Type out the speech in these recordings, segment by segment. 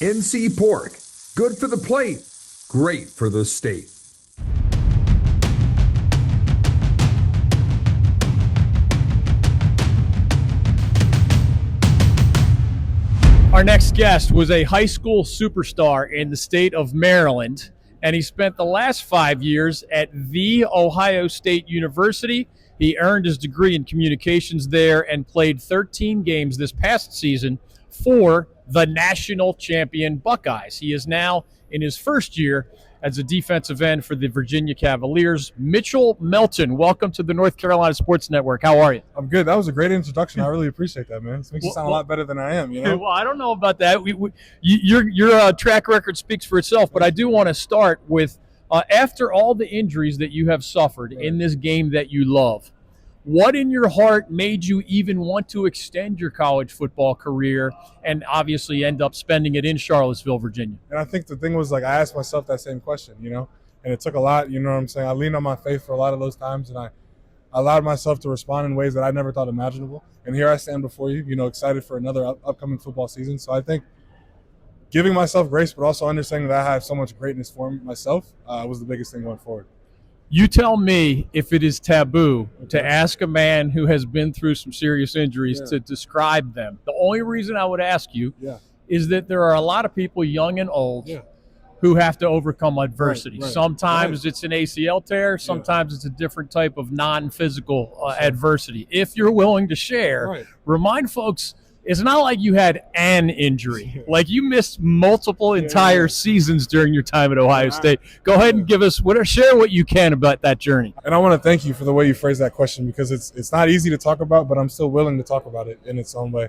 NC pork. Good for the plate. Great for the state. Our next guest was a high school superstar in the state of Maryland, and he spent the last 5 years at The Ohio State University. He earned his degree in communications there and played 13 games this past season for the national champion Buckeyes. He is now in his first year as a defensive end for the Virginia Cavaliers. Mitchell Melton, welcome to the North Carolina Sports Network. How are you? I'm good. That was a great introduction. I really appreciate that, man. This makes me sound a lot better than I am, you know? Well, I don't know about that. Your track record speaks for itself, but I do want to start with, after all the injuries that you have suffered in this game that you love, what in your heart made you even want to extend your college football career and obviously end up spending it in Charlottesville, Virginia? And I think the thing was, like, I asked myself that same question, you know? And it took a lot, you know what I'm saying? I leaned on my faith for a lot of those times, and I allowed myself to respond in ways that I never thought imaginable. And here I stand before you, you know, excited for another upcoming football season. So I think giving myself grace, but also understanding that I have so much greatness for myself was the biggest thing going forward. You tell me if it is taboo to ask a man who has been through some serious injuries to describe them. The only reason I would ask you is that there are a lot of people, young and old, who have to overcome adversity. Right. Sometimes it's an ACL tear. Sometimes it's a different type of non-physical adversity. If you're willing to share, remind folks, it's not like you had an injury. Like you missed multiple entire seasons during your time at Ohio State. Go ahead and give us share what you can about that journey. And I want to thank you for the way you phrased that question, because it's not easy to talk about, but I'm still willing to talk about it in its own way.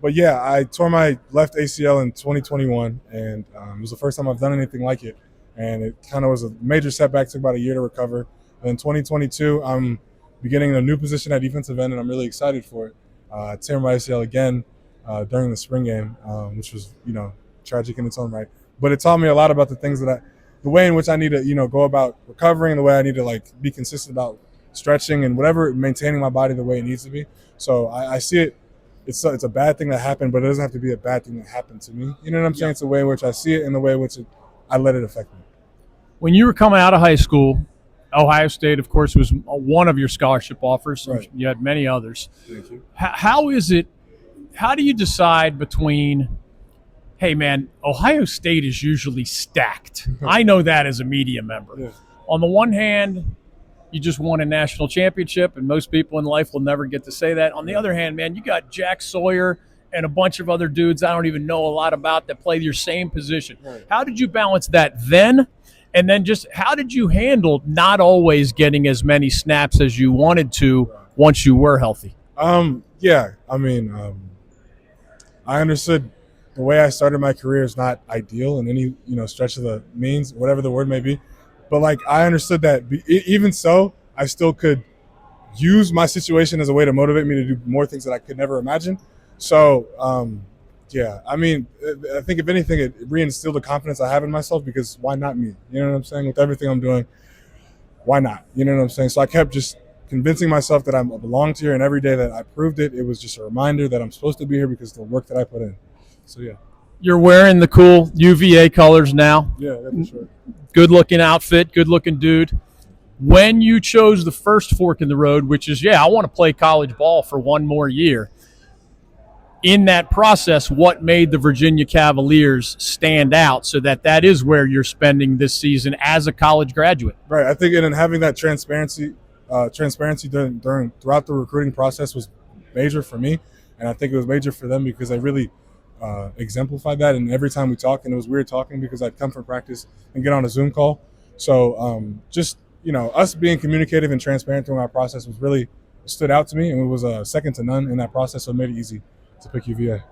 But yeah, I tore my left ACL in 2021, and it was the first time I've done anything like it. And it kind of was a major setback. Took about a year to recover. And in 2022, I'm beginning a new position at defensive end, and I'm really excited for it. I tore my ACL again during the spring game, which was, you know, tragic in its own right. But it taught me a lot about the things the way in which I need to, you know, go about recovering, the way I need to, like, be consistent about stretching and whatever, maintaining my body the way it needs to be. So I see it. It's a bad thing that happened, but it doesn't have to be a bad thing that happened to me. You know what I'm saying? It's the way in which I see it and the way in which I let it affect me. When you were coming out of high school, Ohio State, of course, was one of your scholarship offers. Right. You had many others. Thank you. How do you decide between, hey, man, Ohio State is usually stacked. I know that as a media member. Yeah. On the one hand, you just won a national championship, and most people in life will never get to say that. On the other hand, man, you got Jack Sawyer and a bunch of other dudes I don't even know a lot about that play your same position. Right. How did you balance that then? And then just how did you handle not always getting as many snaps as you wanted to once you were healthy? I understood the way I started my career is not ideal in any, you know, stretch of the means, whatever the word may be. But, like, I understood that even so, I still could use my situation as a way to motivate me to do more things that I could never imagine. So, I think if anything, it reinstilled the confidence I have in myself, because why not me? You know what I'm saying? With everything I'm doing, why not? You know what I'm saying? So I kept just convincing myself that I belonged here, and every day that I proved it, it was just a reminder that I'm supposed to be here because of the work that I put in. So, yeah. You're wearing the cool UVA colors now. Yeah, that's for sure. Good-looking outfit, good-looking dude. When you chose the first fork in the road, which is, I want to play college ball for one more year, in that process, what made the Virginia Cavaliers stand out so that is where you're spending this season as a college graduate? Right. I think in having that transparency throughout the recruiting process was major for me, and I think it was major for them because they really exemplified that. And every time we talked, and it was weird talking because I'd come from practice and get on a Zoom call. So just, you know, us being communicative and transparent through our process was really stood out to me, and it was second to none in that process, so it made it easy to pick UVA.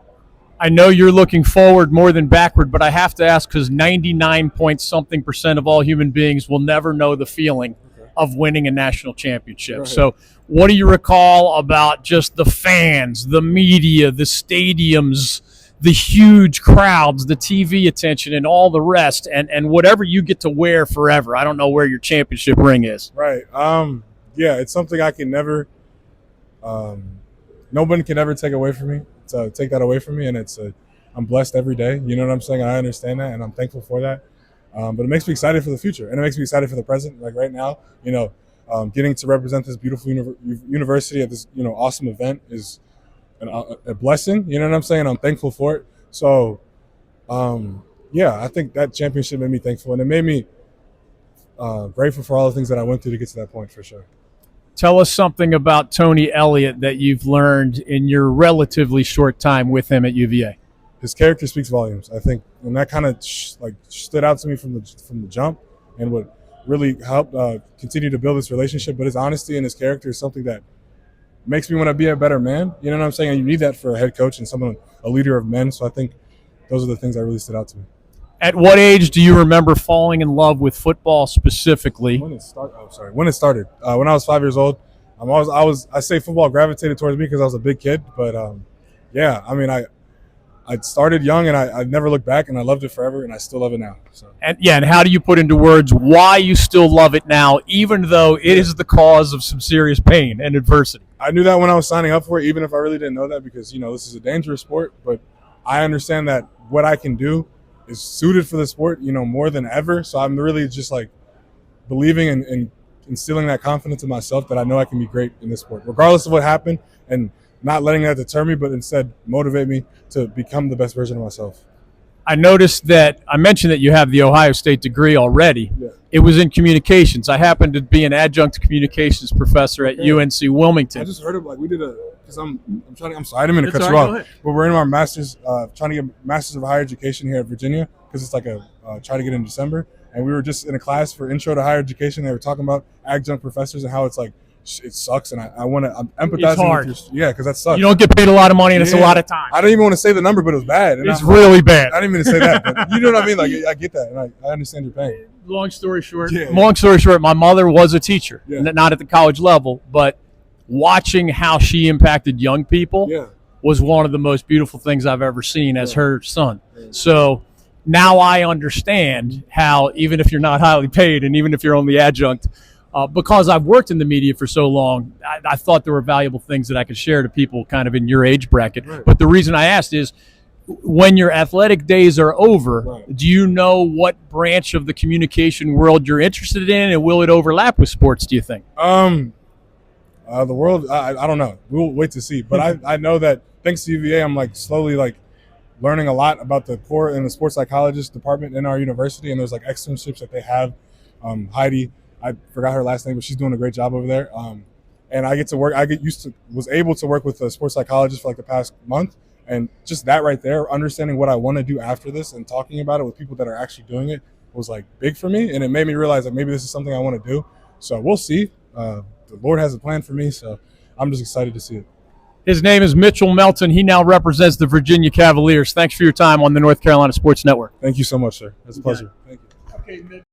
I know you're looking forward more than backward, but I have to ask, because 99% of all human beings will never know the feeling of winning a national championship. Right. So what do you recall about just the fans, the media, the stadiums, the huge crowds, the TV attention, and all the rest, and whatever you get to wear forever? I don't know where your championship ring is. Right. It's something I can never no one can ever take away from me. Take that away from me, and it's I'm blessed every day. You know what I'm saying? I understand that, and I'm thankful for that. But it makes me excited for the future, and it makes me excited for the present. Like right now, getting to represent this beautiful university at this awesome event is a blessing. You know what I'm saying? I'm thankful for it. So, I think that championship made me thankful, and it made me grateful for all the things that I went through to get to that point, for sure. Tell us something about Tony Elliott that you've learned in your relatively short time with him at UVA. His character speaks volumes, I think, and that kind of stood out to me from the jump, and what really helped continue to build this relationship. But his honesty and his character is something that makes me want to be a better man. You know what I'm saying? And you need that for a head coach and a leader of men. So I think those are the things that really stood out to me. At what age do you remember falling in love with football specifically? When it started. When I was 5 years old. I say football gravitated towards me because I was a big kid. But I started young, and I never looked back, and I loved it forever, and I still love it now. So. And how do you put into words why you still love it now, even though it is the cause of some serious pain and adversity? I knew that when I was signing up for it, even if I really didn't know that, because this is a dangerous sport. But I understand that what I can do is suited for the sport, more than ever. So I'm really just like believing and instilling that confidence in myself that I know I can be great in this sport, regardless of what happened, and not letting that deter me, but instead motivate me to become the best version of myself. I noticed that I mentioned that you have the Ohio State degree already. Yeah. It was in communications. I happened to be an adjunct communications professor at UNC Wilmington. I just heard of we did because I'm sorry, I didn't mean to cut you off. But we're in our master's, trying to get Masters of Higher Education here at Virginia, because it's like try to get in December. And we were just in a class for Intro to Higher Education. They were talking about adjunct professors and how it's like, it sucks, and I'm empathizing with you. Yeah, because that sucks. You don't get paid a lot of money, and it's a lot of time. I don't even want to say the number, but it was bad. It's really bad. I didn't mean to say that, but you know what I mean? Like, I get that, and I understand your pain. Long story short, my mother was a teacher, not at the college level, but watching how she impacted young people was one of the most beautiful things I've ever seen as her son. So now I understand how, even if you're not highly paid and even if you're only adjunct, because I've worked in the media for so long, I thought there were valuable things that I could share to people kind of in your age bracket. Right. But the reason I asked is, when your athletic days are over, do you know what branch of the communication world you're interested in, and will it overlap with sports, do you think? The world, I don't know. We'll wait to see. But I know that thanks to UVA, I'm slowly learning a lot about the core and the sports psychologist department in our university, and there's externships that they have. Heidi, I forgot her last name, but she's doing a great job over there. And I get to work. Was able to work with a sports psychologist for the past month, and just that right there, understanding what I want to do after this and talking about it with people that are actually doing it was big for me, and it made me realize that maybe this is something I want to do. So we'll see. The Lord has a plan for me, so I'm just excited to see it. His name is Mitchell Melton. He now represents the Virginia Cavaliers. Thanks for your time on the North Carolina Sports Network. Thank you so much, sir. It's a pleasure. Thank you. Okay,